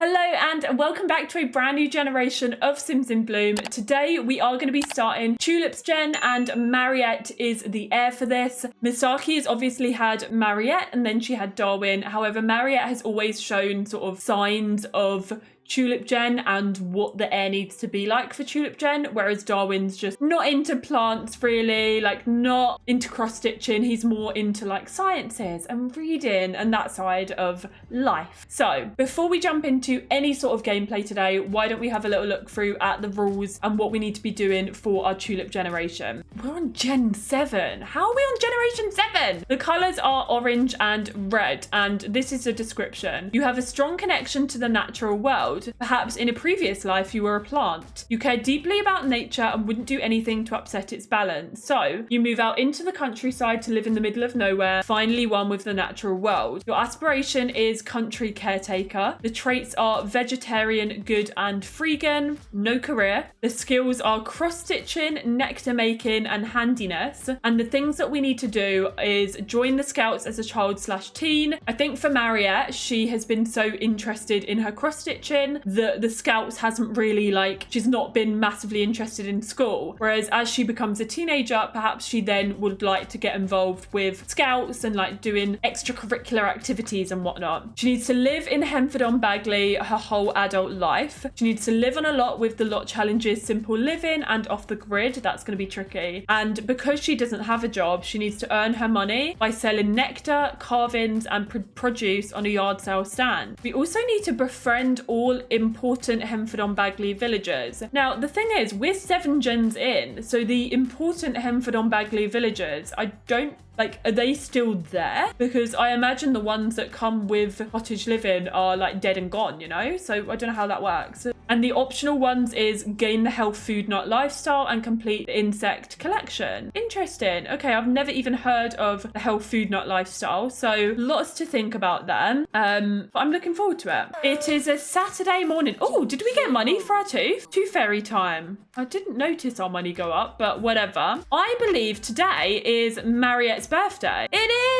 Hello and welcome back to a brand new generation of Sims in Bloom. Today we are going to be starting Tulip's gen and Marette is the heir for this. Misaki has obviously had Marette and then she had Darwin. However, Marette has always shown sort of signs of Tulip gen and what the heir needs to be like for Tulip gen, whereas Darwin's just not into plants really, like not into cross stitching. He's more into like sciences and reading and that side of life. So before we jump into any sort of gameplay today, why don't we have a little look through at the rules and what we need to be doing for our Tulip generation. We're on Gen 7. How are we on Generation 7? The colours are orange and red, and this is the description. You have a strong connection to the natural world. Perhaps in a previous life you were a plant. You care deeply about nature and wouldn't do anything to upset its balance. So you move out into the countryside to live in the middle of nowhere, finally one with the natural world. Your aspiration is country caretaker. The traits are vegetarian, good and freegan. No career. The skills are cross stitching, nectar making and handiness. And the things that we need to do is join the scouts as a child/teen. I think for Marette, she has been so interested in her cross stitching that the scouts hasn't really she's not been massively interested in school, whereas as she becomes a teenager perhaps she then would like to get involved with scouts and like doing extracurricular activities and whatnot. She needs to live in Henford on Bagley her whole adult life. She needs to live on a lot with the lot challenges simple living and off the grid. That's going to be tricky, and because she doesn't have a job she needs to earn her money by selling nectar, carvings and produce on a yard sale stand. We also need to befriend all important Henford on Bagley villagers. Now the thing is, we're 7 gens in, so the important Henford on Bagley villagers, I don't are they still there? Because I imagine the ones that come with cottage living are like dead and gone, you know? So I don't know how that works. And the optional ones is gain the health food nut lifestyle and complete the insect collection. Interesting. Okay, I've never even heard of the health food nut lifestyle, so lots to think about there. But I'm looking forward to it. It is a Saturday morning. Oh, did we get money for our tooth fairy time? I didn't notice our money go up, but whatever. I believe today is Marette's birthday. It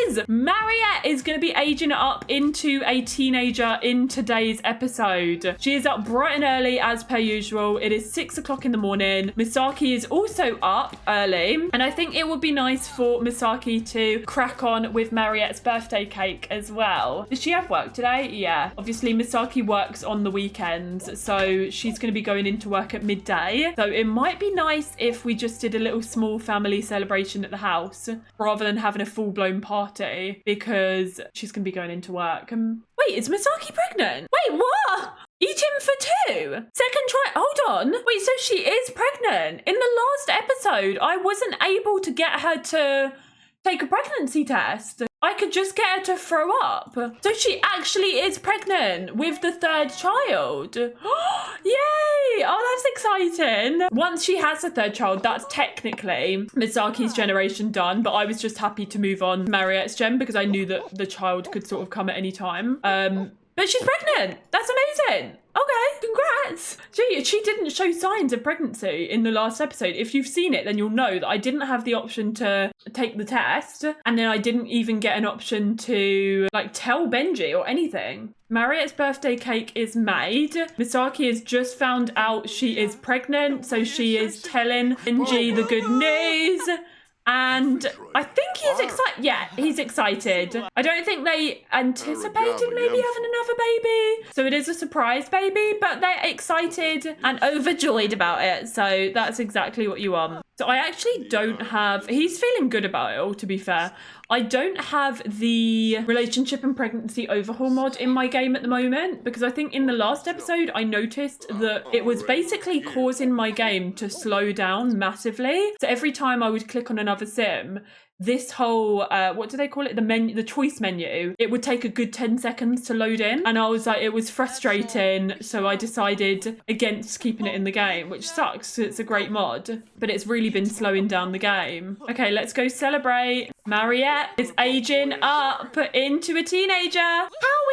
is! Marette is going to be aging up into a teenager in today's episode. She is up bright and early as per usual. It is 6 o'clock in the morning. Misaki is also up early, and I think it would be nice for Misaki to crack on with Marette's birthday cake as well. Does she have work today? Yeah. Obviously Misaki works on the weekends, so she's going to be going into work at midday. So it might be nice if we just did a little small family celebration at the house rather than having a full-blown party, because she's going to be going into work. Wait, is Misaki pregnant? Wait, what? Eating for 2? Second try? Hold on. Wait, so she is pregnant? In the last episode, I wasn't able to get her to take a pregnancy test. I could just get her to throw up. So she actually is pregnant with the 3rd child. Yay! Oh, that's exciting. Once she has a 3rd child, that's technically Misaki's generation done, but I was just happy to move on Marette's gen because I knew that the child could sort of come at any time. But she's pregnant. That's amazing. Okay, congrats. She didn't show signs of pregnancy in the last episode. If you've seen it, then you'll know that I didn't have the option to take the test, and then I didn't even get an option to tell Benji or anything. Marette's birthday cake is made. Misaki has just found out she is pregnant, so she is telling Benji the good news. And I think he's excited. Yeah, he's excited. I don't think they anticipated maybe having another baby. So it is a surprise baby, but they're excited and overjoyed about it. So that's exactly what you want. So I actually don't have, he's feeling good about it all, to be fair. I don't have the relationship and pregnancy overhaul mod in my game at the moment, because I think in the last episode I noticed that it was basically causing my game to slow down massively. So every time I would click on another sim, this whole what do they call it, the choice menu, it would take a good 10 seconds to load in, and I was like, it was frustrating, so I decided against keeping it in the game, which sucks. It's a great mod, but it's really been slowing down the game. Okay, let's go celebrate. Marette is aging up into a teenager. How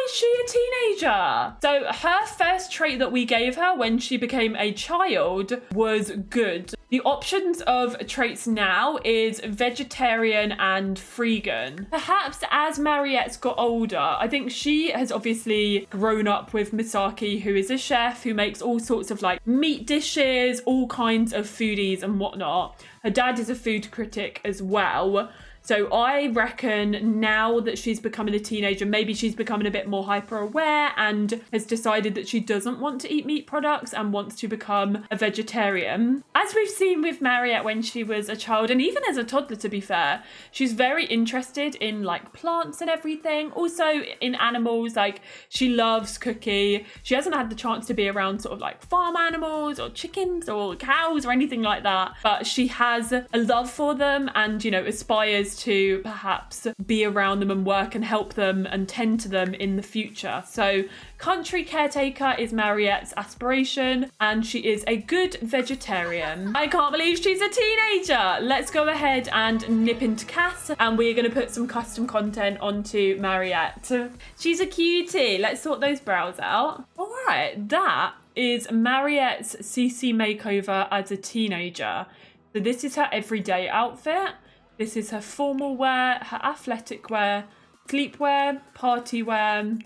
is she a teenager? So her first trait that we gave her when she became a child was good. The options of traits now is vegetarian and freegan. Perhaps as Mariette's got older, I think she has obviously grown up with Misaki, who is a chef who makes all sorts of like meat dishes, all kinds of foodies and whatnot. Her dad is a food critic as well. So I reckon now that she's becoming a teenager, maybe she's becoming a bit more hyper aware and has decided that she doesn't want to eat meat products and wants to become a vegetarian. As we've seen with Mariette when she was a child, and even as a toddler to be fair, she's very interested in like plants and everything. Also in animals, like she loves Cookie. She hasn't had the chance to be around sort of like farm animals or chickens or cows or anything like that, but she has a love for them and, you know, aspires to perhaps be around them and work and help them and tend to them in the future. So country caretaker is Mariette's aspiration, and she is a good vegetarian. I can't believe she's a teenager. Let's go ahead and nip into Cass, and we're going to put some custom content onto Mariette. She's a cutie. Let's sort those brows out. All right, that is Mariette's CC makeover as a teenager. So this is her everyday outfit. This is her formal wear, her athletic wear, sleepwear, party wear,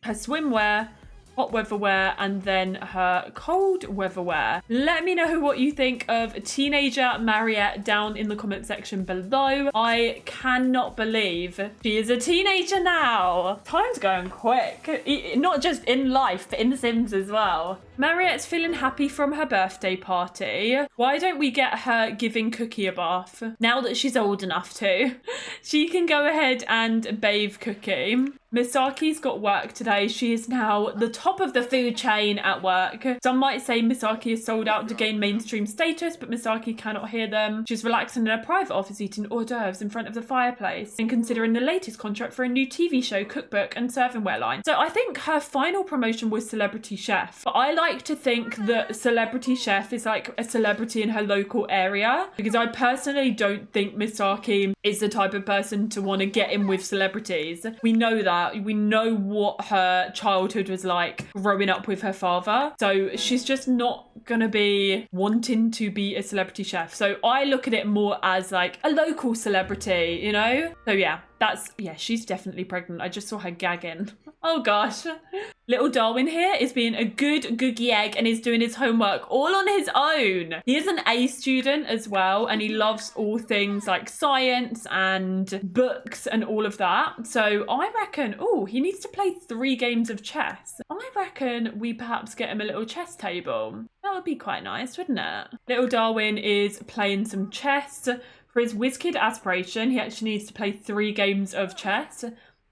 her swimwear, hot weather wear, and then her cold weather wear. Let me know what you think of teenager Mariette down in the comment section below. I cannot believe she is a teenager now. Time's going quick. Not just in life, but in The Sims as well. Mariette's feeling happy from her birthday party. Why don't we get her giving Cookie a bath? Now that she's old enough to. She can go ahead and bathe Cookie. Misaki's got work today. She is now the top of the food chain at work. Some might say Misaki is sold out to gain mainstream status, but Misaki cannot hear them. She's relaxing in her private office eating hors d'oeuvres in front of the fireplace and considering the latest contract for a new TV show, cookbook and servingware line. So I think her final promotion was celebrity chef, but I like to think that celebrity chef is like a celebrity in her local area, because I personally don't think Misaki is the type of person to want to get in with celebrities. We know that. We know what her childhood was like growing up with her father. So she's just not gonna be wanting to be a celebrity chef. So I look at it more as like a local celebrity, you know? So yeah, she's definitely pregnant. I just saw her gagging. Oh gosh. Little Darwin here is being a good googie egg and is doing his homework all on his own. He is an A student as well, and he loves all things like science and books and all of that. So I reckon, he needs to play 3 games of chess. I reckon we perhaps get him a little chess table. That would be quite nice, wouldn't it? Little Darwin is playing some chess. For his WizKid aspiration, he actually needs to play 3 games of chess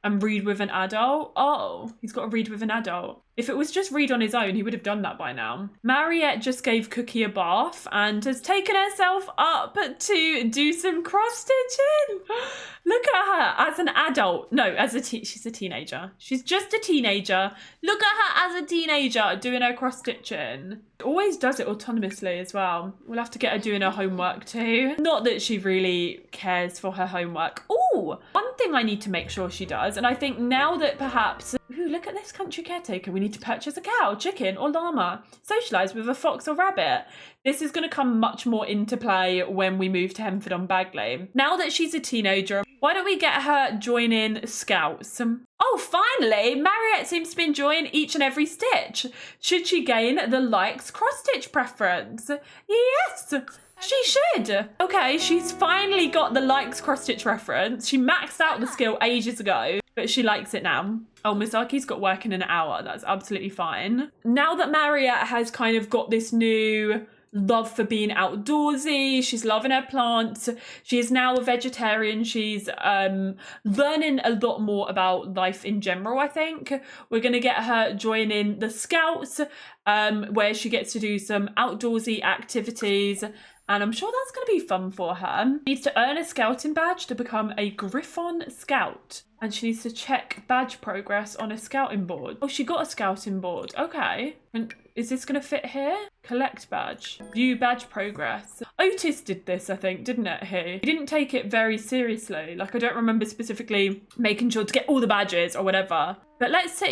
and read with an adult. Oh, he's got to read with an adult. If it was just read on his own, he would have done that by now. Mariette just gave Cookie a bath and has taken herself up to do some cross-stitching. Look at her as an adult. No, she's a teenager. She's just a teenager. Look at her as a teenager doing her cross-stitching. Always does it autonomously as well. We'll have to get her doing her homework too. Not that she really cares for her homework. Oh, one thing I need to make sure she does, and I think now that perhaps, look at this country caretaker, we need to purchase a cow, chicken or llama, socialise with a fox or rabbit. This is going to come much more into play when we move to Henford on Bagley. Now that she's a teenager, why don't we get her joining Scouts? Oh, finally, Mariette seems to be enjoying each and every stitch. Should she gain the likes cross-stitch preference? Yes, she should. Okay, she's finally got the likes cross-stitch reference. She maxed out the skill ages ago, but she likes it now. Oh, Misaki's got work in an hour. That's absolutely fine. Now that Mariette has kind of got this new love for being outdoorsy, she's loving her plants, she is now a vegetarian, she's learning a lot more about life in general. I think we're going to get her joining the Scouts, where she gets to do some outdoorsy activities, and I'm sure that's going to be fun for her. She needs to earn a scouting badge to become a Griffon Scout. And she needs to check badge progress on a scouting board. Oh, she got a scouting board. Okay. And is this going to fit here? Collect badge. View badge progress. Otis did this, I think, didn't it, he didn't take it very seriously. Like, I don't remember specifically making sure to get all the badges or whatever. But let's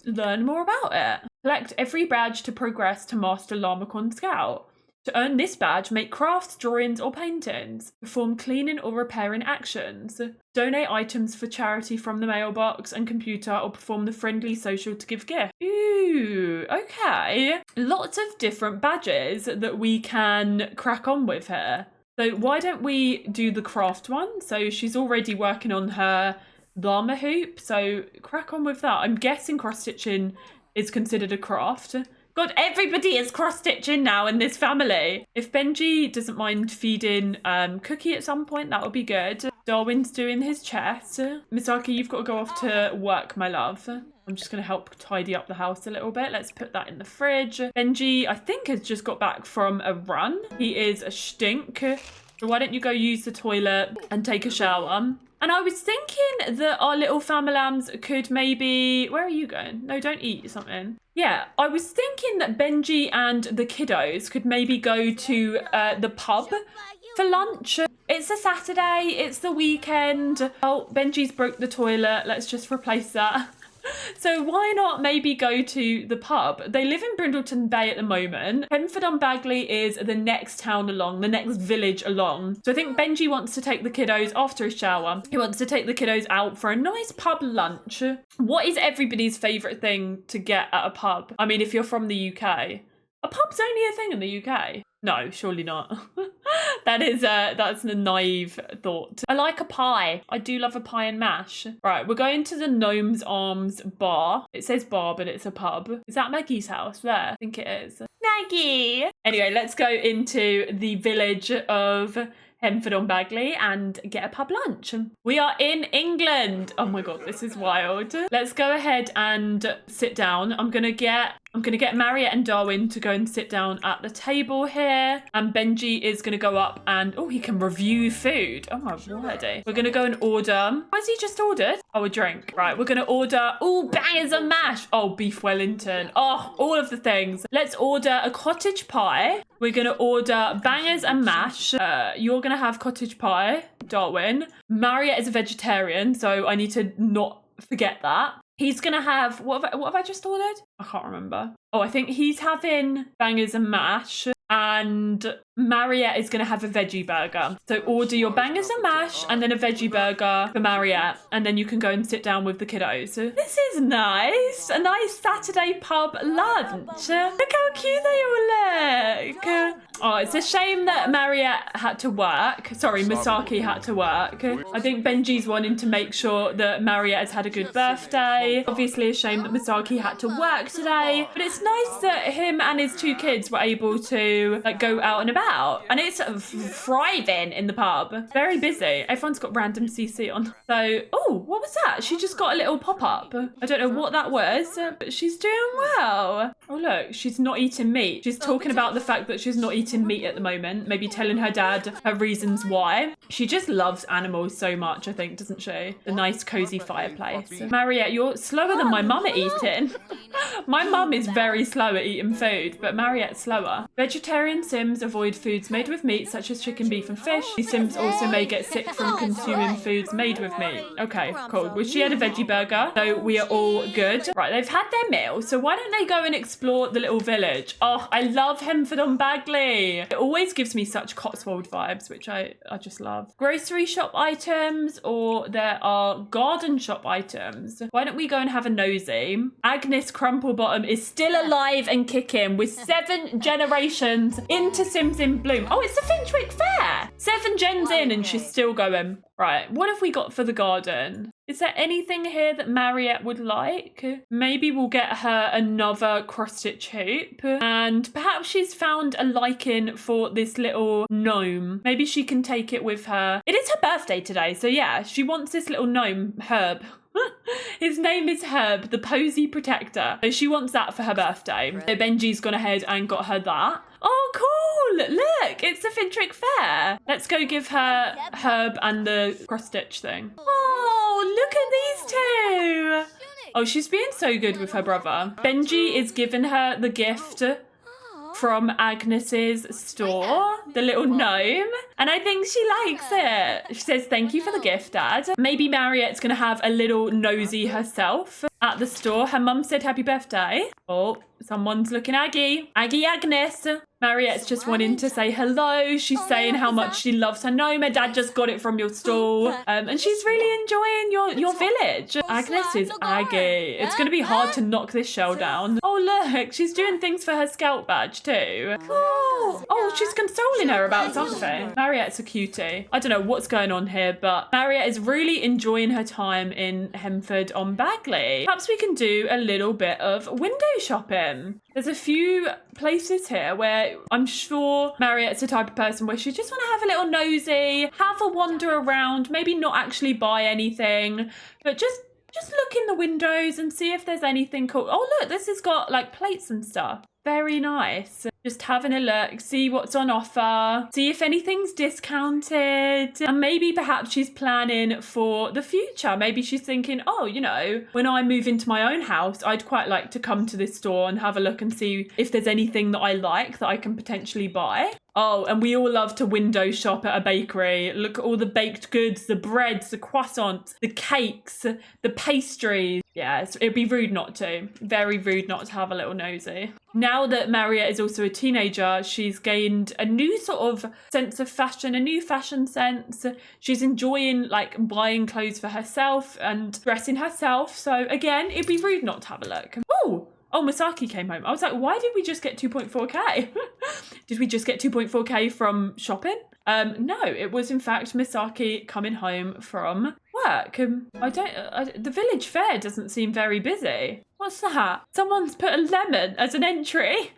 learn more about it. Collect every badge to progress to Master Llamacorn Scout. To earn this badge, make crafts, drawings or paintings. Perform cleaning or repairing actions. Donate items for charity from the mailbox and computer, or perform the friendly social to give gifts. Ooh, okay. Lots of different badges that we can crack on with here. So why don't we do the craft one? So she's already working on her llama hoop, so crack on with that. I'm guessing cross-stitching is considered a craft. God, everybody is cross-stitching now in this family. If Benji doesn't mind feeding Cookie at some point, that would be good. Darwin's doing his chest. Misaki, you've got to go off to work, my love. I'm just going to help tidy up the house a little bit. Let's put that in the fridge. Benji, I think, has just got back from a run. He is a stink. So why don't you go use the toilet and take a shower? And I was thinking that our little familams could maybe... Where are you going? No, don't eat something. Yeah, I was thinking that Benji and the kiddos could maybe go to the pub for lunch. It's a Saturday, it's the weekend. Oh, Benji's broke the toilet. Let's just replace that. So why not maybe go to the pub? They live in Brindleton Bay at the moment. Henford on Bagley is the next town along, the next village along. So I think Benji wants to take the kiddos after his shower. He wants to take the kiddos out for a nice pub lunch. What is everybody's favourite thing to get at a pub? I mean, if you're from the UK. A pub's only a thing in the UK. No, surely not. That's a naive thought. I like a pie. I do love a pie and mash. Right, we're going to the Gnome's Arms bar. It says bar, but it's a pub. Is that Maggie's house there? I think it is. Maggie! Anyway, let's go into the village of Henford on Bagley and get a pub lunch. We are in England. Oh my God, this is wild. Let's go ahead and sit down. I'm gonna get Marette and Darwin to go and sit down at the table here. And Benji is gonna go up and, oh, he can review food. Oh my word. We're gonna go and order. What has he just ordered? Oh, a drink. Right, we're gonna order, oh, bangers and mash. Oh, beef Wellington. Oh, all of the things. Let's order a cottage pie. We're gonna order bangers and mash. You're gonna have cottage pie, Darwin. Marette is a vegetarian, so I need to not forget that. He's gonna have, what have I just ordered? I can't remember. Oh, I think he's having bangers and mash, and Marette is gonna have a veggie burger. So order your bangers and mash and then a veggie burger for Marette, and then you can go and sit down with the kiddos. This is nice. A nice Saturday pub lunch. Look how cute they all look. Oh, it's a shame that Marette had to work. Sorry, Misaki had to work. I think Benji's wanting to make sure that Marette has had a good birthday. Obviously a shame that Misaki had to work today, but it's nice that him and his two kids were able to go out and about. And it's thriving in the pub. Very busy. Everyone's got random CC on. So, oh, what was that? She just got a little pop-up. I don't know what that was, but she's doing well. Oh, look, she's not eating meat. She's talking about the fact that she's not eating meat at the moment, maybe telling her dad her reasons why. She just loves animals so much, I think, doesn't she? The nice cozy fireplace. Marette, you're slower than my mum at eating. My mum is very slow at eating food, but Mariette's slower. Vegetarian Sims avoid foods made with meat, such as chicken, beef and fish. These Sims also may get sick from consuming foods made with meat. Okay, cool. Well, she had a veggie burger, so we are all good. Right, they've had their meal, so why don't they go and explore the little village? Oh, I love Henford on Bagley. It always gives me such Cotswold vibes, which I just love. Grocery shop items, or there are garden shop items. Why don't we go and have a nosy? Agnes Crumplebottom is still alive and kicking with 7 generations into Sims in Bloom. Oh, it's the Finchwick Fair. 7 gens in and she's still going. Right, what have we got for the garden? Is there anything here that Marette would like? Maybe we'll get her another cross-stitch hoop. And perhaps she's found a liking for this little gnome. Maybe she can take it with her. It is her birthday today, so yeah, she wants this little gnome, Herb. His name is Herb, the Posy Protector. So she wants that for her birthday. So Benji's gone ahead and got her that. Oh, cool! Look, it's the Finchwick Fair. Let's go give her Herb and the cross-stitch thing. Oh, look at these two. Oh, she's being so good with her brother. Benji is giving her the gift from Agnes's store, the little gnome, and I think she likes it. She says, thank you for the gift, Dad. Maybe Mariette's gonna have a little nosy herself. at the store. Her mum said happy birthday. Oh, someone's looking Aggie. Aggie Agnes. Mariette's just wanting to say hello. She's saying how much she loves her gnome. Her dad just got it from your stall. And she's really enjoying your village. Agnes is Aggie. It's going to be hard to knock this shell down. Oh, look. She's doing things for her scout badge too. Oh, she's consoling her about something. Mariette's a cutie. I don't know what's going on here, but Mariette is really enjoying her time in Henford on Bagley. Perhaps we can do a little bit of window shopping. There's a few places here where I'm sure Mariette's the type of person where she just want to have a little nosy, have a wander around, maybe not actually buy anything, but just look in the windows and see if there's anything cool. Oh, look, this has got like plates and stuff. Very nice. Just having a look, see what's on offer, see if anything's discounted. And maybe perhaps she's planning for the future. Maybe she's thinking, oh, you know, when I move into my own house, I'd quite like to come to this store and have a look and see if there's anything that I like that I can potentially buy. Oh, and we all love to window shop at a bakery. Look at all the baked goods, the breads, the croissants, the cakes, the pastries. Yeah, it'd be rude not to. Very rude not to have a little nosy. Now that Mariette is also a teenager, she's gained a new sort of sense of fashion, a new fashion sense. She's enjoying like buying clothes for herself and dressing herself. So again, it'd be rude not to have a look. Oh, Misaki came home. I was like, why did we just get 2.4k? Did we just get 2.4k from shopping? No, it was in fact Misaki coming home from work. The village fair doesn't seem very busy. What's that? Someone's put a lemon as an entry.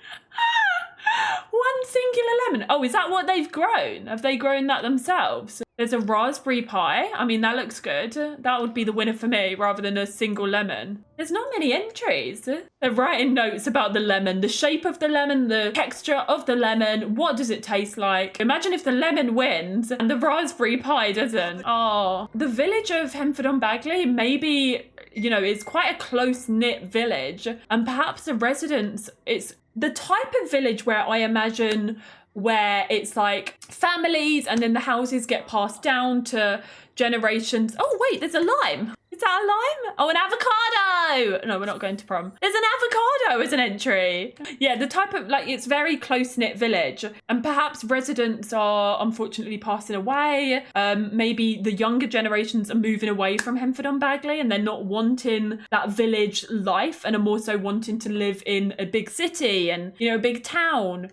One singular lemon. Oh, is that what they've grown? Have they grown that themselves? There's a raspberry pie. I mean, that looks good. That would be the winner for me rather than a single lemon. There's not many entries. They're writing notes about the lemon, the shape of the lemon, the texture of the lemon. What does it taste like? Imagine if the lemon wins and the raspberry pie doesn't. Oh, the village of Henford on Bagley, maybe, you know, it's quite a close-knit village. And perhaps the residents, it's the type of village where I imagine where it's like families and then the houses get passed down to generations. Oh, wait, there's a lime. Is that a lime? Oh, an avocado. No, we're not going to prom. There's an avocado as an entry. Yeah, the type of, like, it's very close-knit village. And perhaps residents are unfortunately passing away. Maybe the younger generations are moving away from Henford on Bagley and they're not wanting that village life and are more so wanting to live in a big city and, you know, a big town.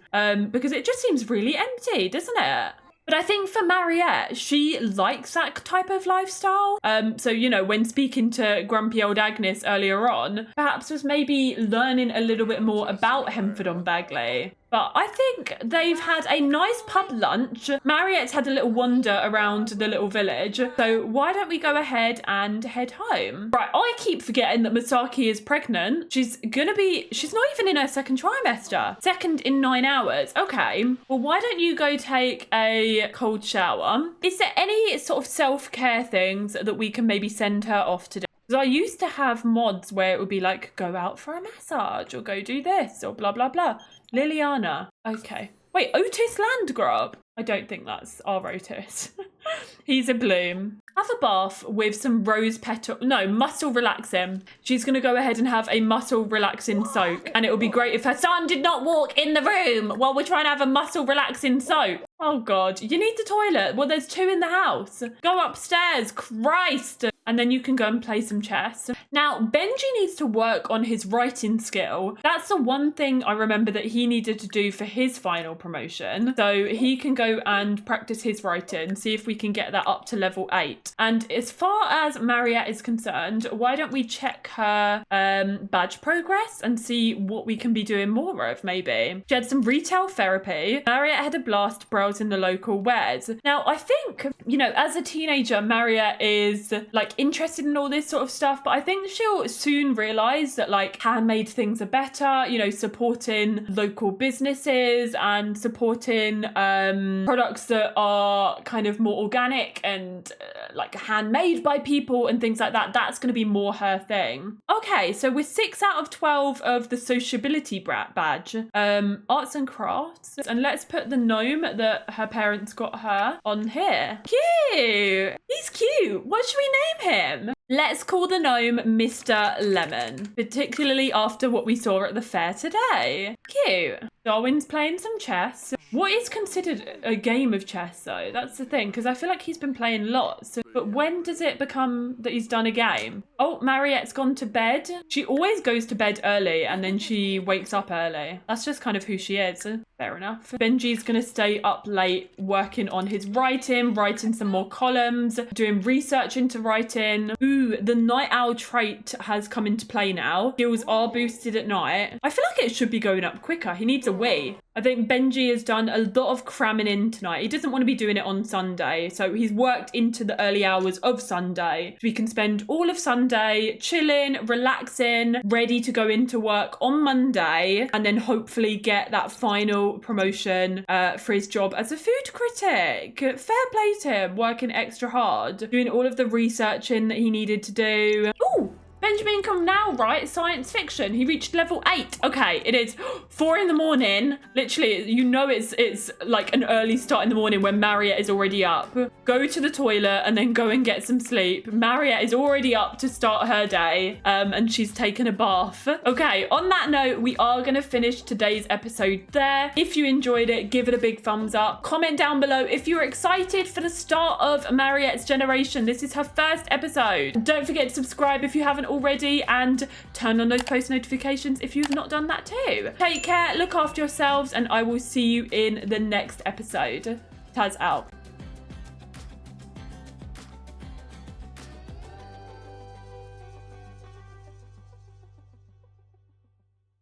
Because it just seems really empty, doesn't it? But I think for Mariette, she likes that type of lifestyle. So, you know, when speaking to grumpy old Agnes earlier on, perhaps was maybe learning a little bit more about Henford on Bagley. But I think they've had a nice pub lunch. Mariette's had a little wander around the little village. So why don't we go ahead and head home? Right, I keep forgetting that Misaki is pregnant. She's not even in her second trimester. Second in 9 hours. Okay, well, why don't you go take a cold shower? Is there any sort of self-care things that we can maybe send her off to do? Because I used to have mods where it would be like, go out for a massage or go do this or blah, blah, blah. Liliana. Okay. Wait, Otis Landgrab? I don't think that's our Otis. He's a bloom. Have a bath with some rose petal. No, muscle relaxing. She's going to go ahead and have a muscle relaxing soak. And it would be great if her son did not walk in the room while we're trying to have a muscle relaxing soak. Oh, God. You need the toilet. Well, there's 2 in the house. Go upstairs. Christ. And then you can go and play some chess. Now, Benji needs to work on his writing skill. That's the one thing I remember that he needed to do for his final promotion. So he can go and practice his writing, see if we can get that up to level 8. And as far as Mariette is concerned, why don't we check her badge progress and see what we can be doing more of, maybe. She had some retail therapy. Mariette had a blast browsing the local wares. Now, I think, you know, as a teenager, Mariette is like interested in all this sort of stuff, but I think she'll soon realize that like handmade things are better, you know, supporting local businesses and supporting products that are kind of more organic and like handmade by people and things like that. That's going to be more her thing. Okay, so we're 6 out of 12 of the sociability badge. Arts and crafts, and let's put the gnome that her parents got her on here. Cute. He's cute. What should we name him? Let's call the gnome Mr. Lemon, particularly after what we saw at the fair today. Cute. Darwin's playing some chess. What is considered a game of chess, though? That's the thing, because I feel like he's been playing lots. But when does it become that he's done a game? Oh, Mariette's gone to bed. She always goes to bed early and then she wakes up early. That's just kind of who she is. Fair enough. Benji's going to stay up late working on his writing some more columns, doing research into writing. Ooh, the night owl trait has come into play now. Skills are boosted at night. I feel like it should be going up quicker. He needs a wee. I think Benji has done a lot of cramming in tonight. He doesn't want to be doing it on Sunday. So he's worked into the early hours of Sunday. So he can spend all of Sunday chilling, relaxing, ready to go into work on Monday, and then hopefully get that final promotion for his job as a food critic. Fair play to him, working extra hard, doing all of the researching that he needed to do. Ooh! Benjamin come now, right? Science fiction. He reached level 8. Okay, it is 4 in the morning. Literally, you know it's like an early start in the morning when Mariette is already up. Go to the toilet and then go and get some sleep. Mariette is already up to start her day and she's taken a bath. Okay, on that note, we are going to finish today's episode there. If you enjoyed it, give it a big thumbs up. Comment down below if you're excited for the start of Mariette's generation. This is her first episode. Don't forget to subscribe if you haven't already and turn on those post notifications if you've not done that too. Take care, look after yourselves, and I will see you in the next episode. Taz out.